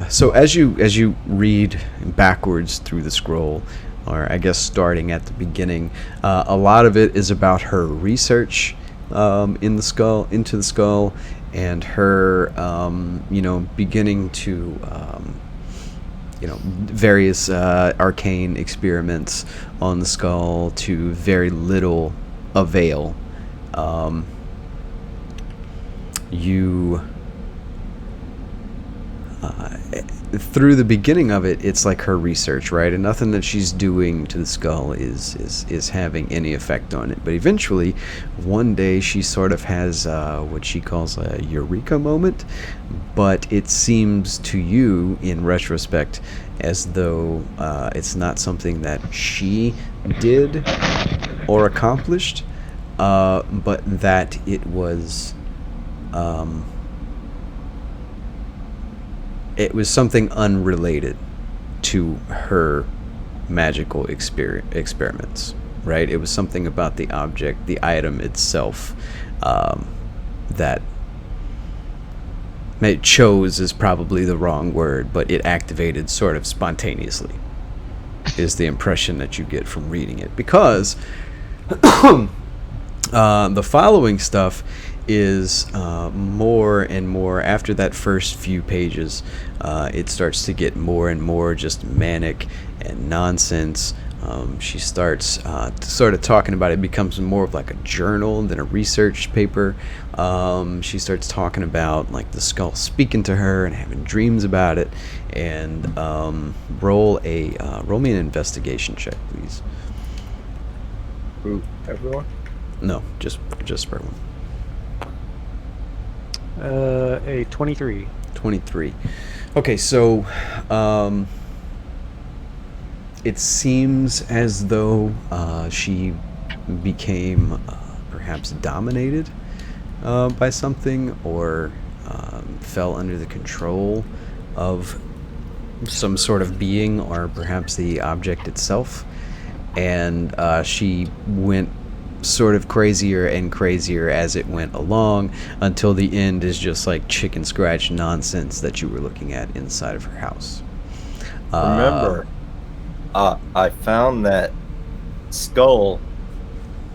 So as you read backwards through the scroll, or I guess starting at the beginning, a lot of it is about her research in the skull, into the skull, and her, beginning to, various arcane experiments on the skull to very little avail. Um, you Through the beginning of it, it's like her research, right? And nothing that she's doing to the skull is having any effect on it. But eventually, one day, she sort of has what she calls a eureka moment. But it seems to you, in retrospect, as though it's not something that she did or accomplished, but that um, it was something unrelated to her magical experiments, right? It was something about the object, the item itself, that it chose is probably the wrong word, but it activated sort of spontaneously, is the impression that you get from reading it. Because the following stuff is more and more after that first few pages. It starts to get more and more just manic and nonsense. She starts sort of talking about it. Becomes more of like a journal than a research paper. She starts talking about like the skull speaking to her and having dreams about it. And roll me an investigation check, please. Who? Everyone? No, just Berwyn. A 23. 23. Okay, so it seems as though she became perhaps dominated by something, or fell under the control of some sort of being, or perhaps the object itself. And she went sort of crazier and crazier as it went along, until the end is just like chicken scratch nonsense that you were looking at inside of her house. Remember, I found that skull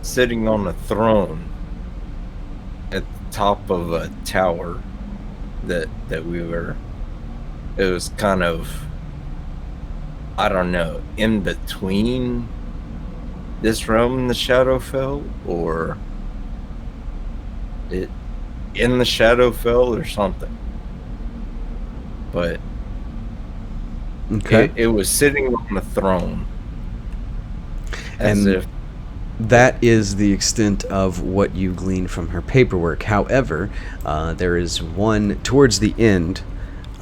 sitting on a throne at the top of a tower that we were. It was kind of, I don't know, in between this realm and the Shadowfell, or it in the Shadowfell or something. But Okay. it was sitting on a throne, as And if that is the extent of what you glean from her paperwork. However, there is one towards the end.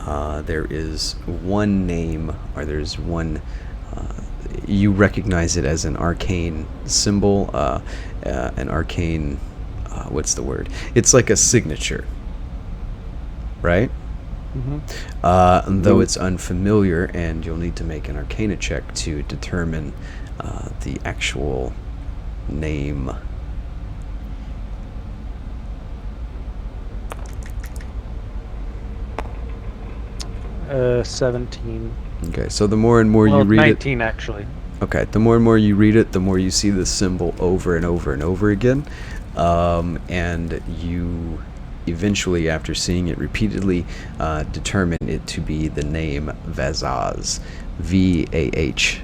There is one name, or there's one. You recognize it as an arcane symbol, an arcane. What's the word? It's like a signature, right? Mm-hmm. Though it's unfamiliar, and you'll need to make an Arcana check to determine the actual name. 17. Okay, so the more and more Well, you read 19 actually. okay, the more and more you read it, the more you see this symbol over and over and over again, and you eventually, after seeing it repeatedly, determine it to be the name Vazaz, Vazhoz.